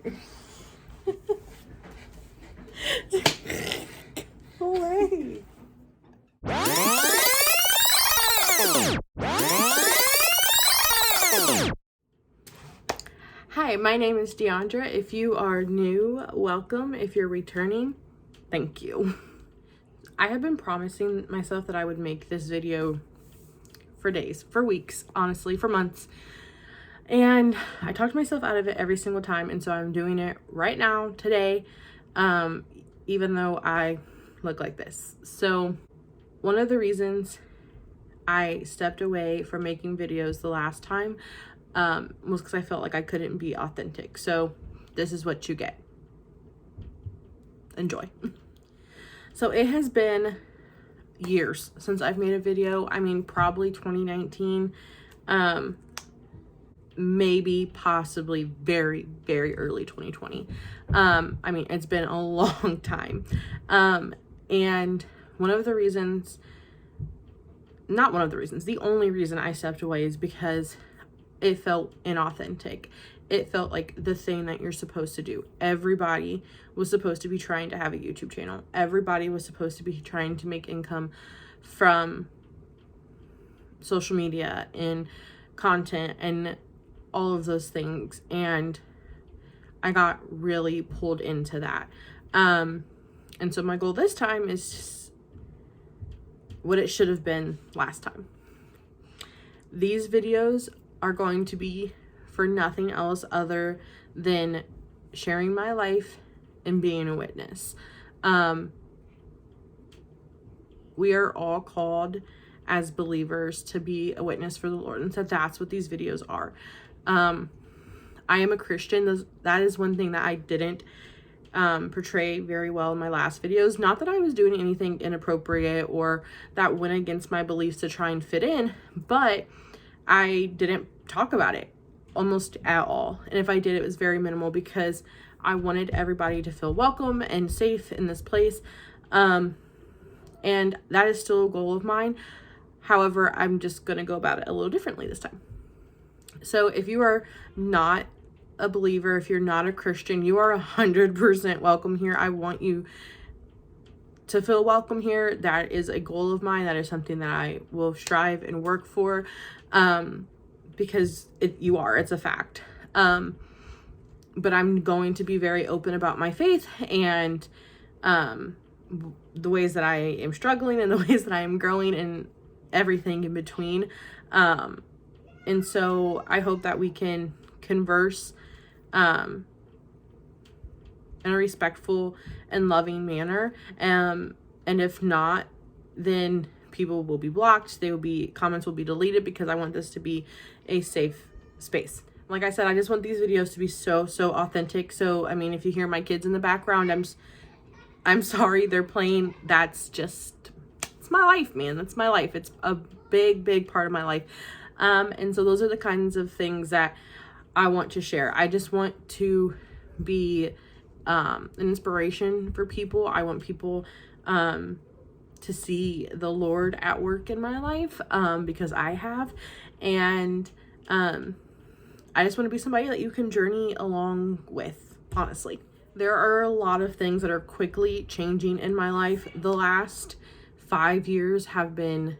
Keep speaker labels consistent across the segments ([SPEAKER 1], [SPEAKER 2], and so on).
[SPEAKER 1] Go away. Hi, my name is DeAndra. If you are new, welcome. If you're returning, thank you. I have been promising myself that I would make this video for days, for weeks, honestly, for months. And I talked myself out of it every single time. And so I'm doing it right now, today, even though I look like this. So one of the reasons I stepped away from making videos the last time was because I felt like I couldn't be authentic. So this is what you get. Enjoy. So it has been years since I've made a video. I mean, probably 2019, maybe possibly very, very early 2020. I mean, it's been a long time. And one of the reasons, not one of the reasons, the only reason I stepped away is because it felt inauthentic. It felt like the thing that you're supposed to do. Everybody was supposed to be trying to have a YouTube channel. Everybody was supposed to be trying to make income from social media and content and all of those things. And I got really pulled into that. And so my goal this time is what it should have been last time. These videos are going to be for nothing else other than sharing my life and being a witness. We are all called as believers to be a witness for the Lord, and so that's what these videos are. I am a Christian. That is one thing that I didn't portray very well in my last videos. Not that I was doing anything inappropriate or that went against my beliefs to try and fit in, but I didn't talk about it almost at all. And if I did, it was very minimal because I wanted everybody to feel welcome and safe in this place. And that is still a goal of mine. However, I'm just going to go about it a little differently this time. So if you are not a believer, if you're not a Christian, you are 100% welcome here. I want you to feel welcome here. That is a goal of mine. That is something that I will strive and work for, because it's a fact. But I'm going to be very open about my faith and the ways that I am struggling and the ways that I am growing and everything in between. And so I hope that we can converse in a respectful and loving manner. And if not, then people will be blocked. Comments will be deleted because I want this to be a safe space. Like I said, I just want these videos to be so authentic. So, I mean, if you hear my kids in the background, I'm sorry, they're playing. It's my life, man. That's my life. It's a big part of my life. And so those are the kinds of things that I want to share. I just want to be an inspiration for people. I want people to see the Lord at work in my life, because I have. And I just want to be somebody that you can journey along with, honestly. There are a lot of things that are quickly changing in my life. The last 5 years have been,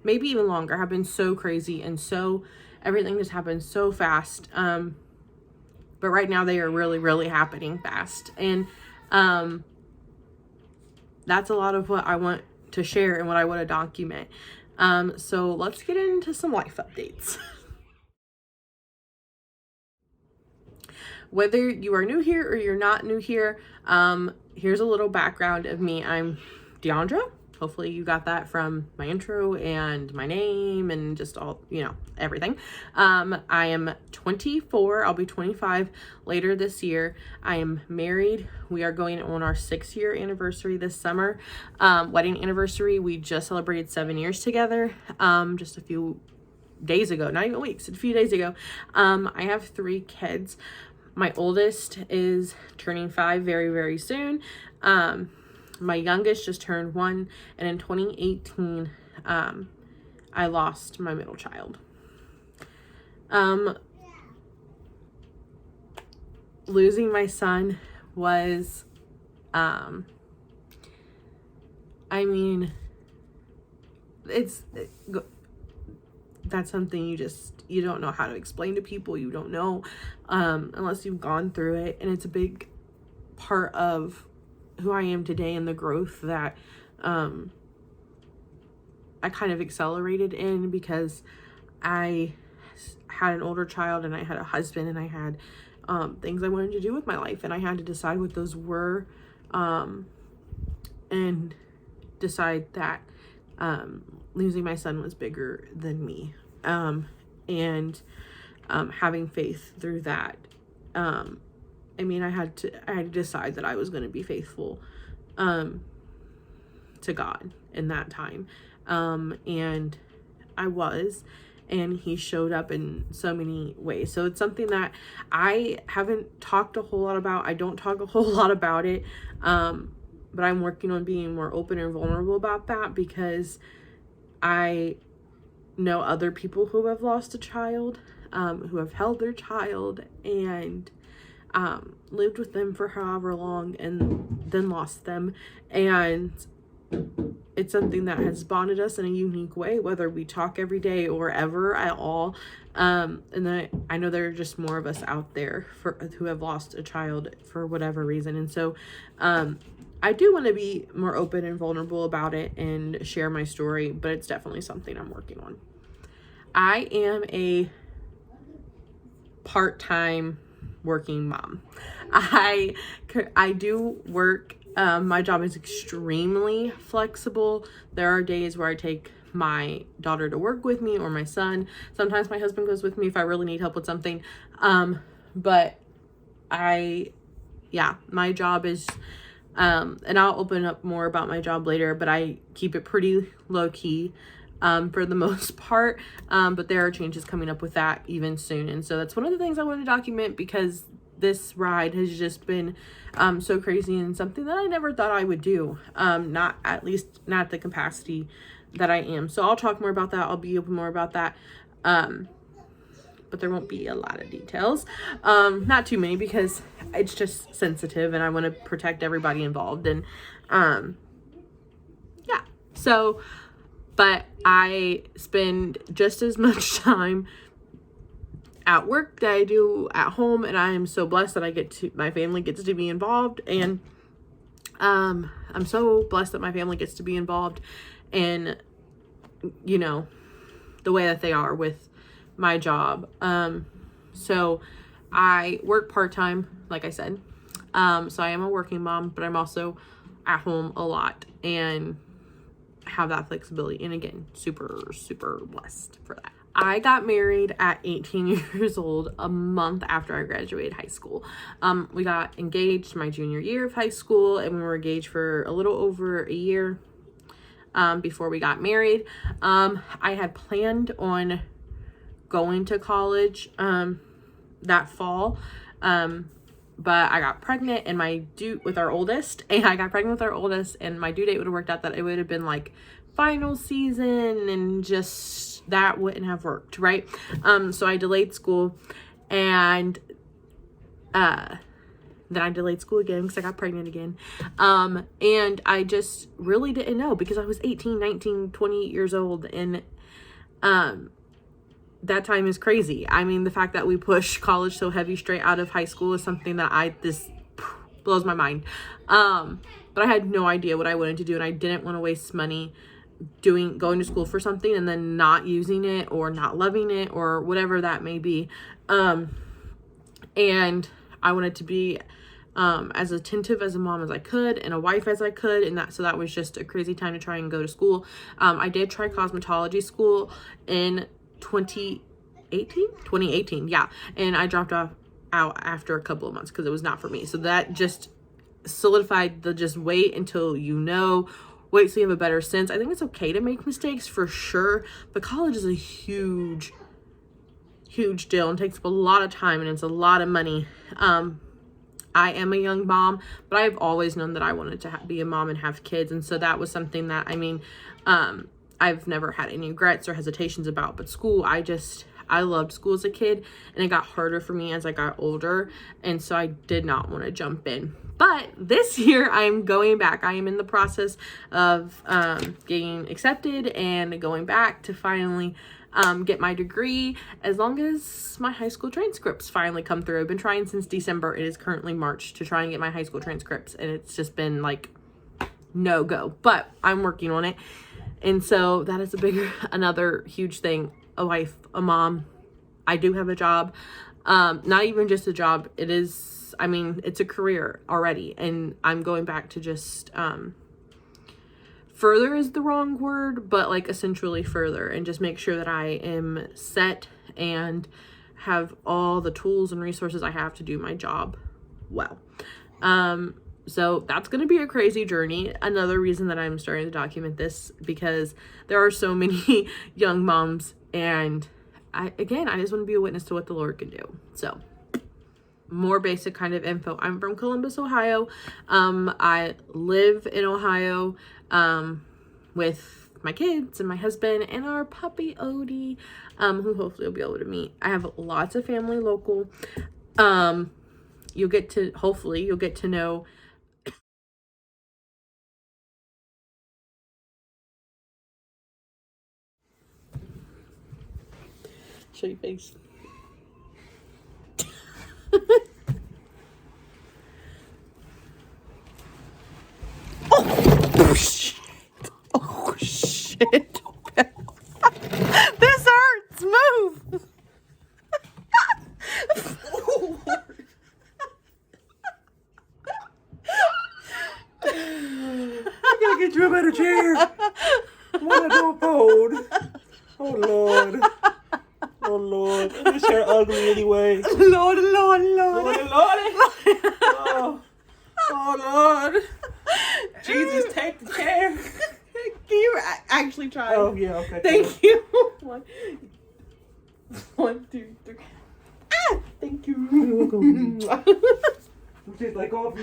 [SPEAKER 1] maybe even longer, have been so crazy, and so everything just happened so fast. But right now they are really happening fast. And that's a lot of what I want to share and what I want to document. So let's get into some life updates. Whether you are new here or you're not new here, here's a little background of me. I'm DeAndra. Hopefully you got that from my intro and my name and just all, everything. I am 24. I'll be 25 later this year. I am married. We are going on our 6-year anniversary this summer. Wedding anniversary. We just celebrated 7 years together. Just a few days ago, not even weeks, a few days ago. I have 3 kids. My oldest is turning 5 very soon. My youngest just turned 1, and in 2018, I lost my middle child. losing my son was, I mean, that's something you don't know how to explain to people. You don't know, unless you've gone through it. And it's a big part of who I am today and the growth that, I kind of accelerated in, because I had an older child and I had a husband and I had, things I wanted to do with my life, and I had to decide what those were, and decide that, losing my son was bigger than me, and having faith through that. I mean, I had to decide that I was going to be faithful to God in that time, and I was, and he showed up in so many ways. So it's something that I haven't talked a whole lot about. I don't talk a whole lot about it, but I'm working on being more open and vulnerable about that, because I know other people who have lost a child, who have held their child and lived with them for however long and then lost them. And it's something that has bonded us in a unique way, whether we talk every day or ever at all. And then I know there are just more of us out there who have lost a child for whatever reason. And so I do want to be more open and vulnerable about it and share my story, but it's definitely something I'm working on. I am a part-time working mom. I do work. My job is extremely flexible. There are days where I take my daughter to work with me, or my son. Sometimes my husband goes with me if I really need help with something. But my job is, and I'll open up more about my job later, but I keep it pretty low key, for the most part. But there are changes coming up with that even soon. And so that's one of the things I want to document, because this ride has just been so crazy, and something that I never thought I would do, not at the capacity that I am. So I'll talk more about that. I'll be open more about that, but there won't be a lot of details, not too many, because it's just sensitive and I want to protect everybody involved. And so, but I spend just as much time at work that I do at home, and I am so blessed that my family gets to be involved, and I'm so blessed that my family gets to be involved in, the way that they are with my job. So I work part-time, like I said, so I am a working mom, but I'm also at home a lot and have that flexibility, and again, super, super blessed for that. I got married at 18 years old, a month after I graduated high school. We got engaged my junior year of high school, and we were engaged for a little over a year before we got married. I had planned on going to college that fall, but I got pregnant and with our oldest, and my due date would have worked out that it would have been like final season, and just that wouldn't have worked, right? So I delayed school, and then I delayed school again because I got pregnant again. And I just really didn't know, because I was 18, 19, 20 years old, and that time is crazy. I mean, the fact that we push college so heavy straight out of high school is something that this blows my mind. But I had no idea what I wanted to do, and I didn't want to waste money going to school for something and then not using it, or not loving it, or whatever that may be. And I wanted to be as attentive as a mom as I could, and a wife as I could, and so that was just a crazy time to try and go to school. I did try cosmetology school in 2018, yeah, and I dropped out after a couple of months because it was not for me. So that just solidified the just wait until wait so you have a better sense. I think it's okay to make mistakes, for sure, but college is a huge deal and takes up a lot of time, and it's a lot of money. I am a young mom, but I've always known that I wanted to be a mom and have kids, and so that was something that, I've never had any regrets or hesitations about. But school, I I loved school as a kid, and it got harder for me as I got older, and so I did not want to jump in. But this year I'm going back. I am in the process of getting accepted and going back to finally get my degree, as long as my high school transcripts finally come through. I've been trying since December. It is currently March to try and get my high school transcripts, and it's just been like no go, but I'm working on it. And so that is another huge thing. A wife, a mom. I do have a job. Not even just a job. It is, I mean, it's a career already, and I'm going back to just further is the wrong word, but like essentially further, and just make sure that I am set and have all the tools and resources I have to do my job well. So that's going to be a crazy journey. Another reason that I'm starting to document this, because there are so many young moms, and I just want to be a witness to what the Lord can do. So more basic kind of info. I'm from Columbus, Ohio. I live in Ohio with my kids and my husband and our puppy Odie, who hopefully you'll be able to meet. I have lots of family local. You'll get to know show your face. Oh shit. Oh shit. This hurts. Move.
[SPEAKER 2] I gotta get you a better chair. What a don't fold. Oh Lord. Oh Lord. This chair ugly anyway.
[SPEAKER 1] Lord.
[SPEAKER 2] Oh, oh Lord. Jesus, take the chair.
[SPEAKER 1] Can you actually try?
[SPEAKER 2] Oh yeah, okay.
[SPEAKER 1] Thank you. One, two, three. Ah, thank you.
[SPEAKER 2] You're welcome. It tastes like coffee.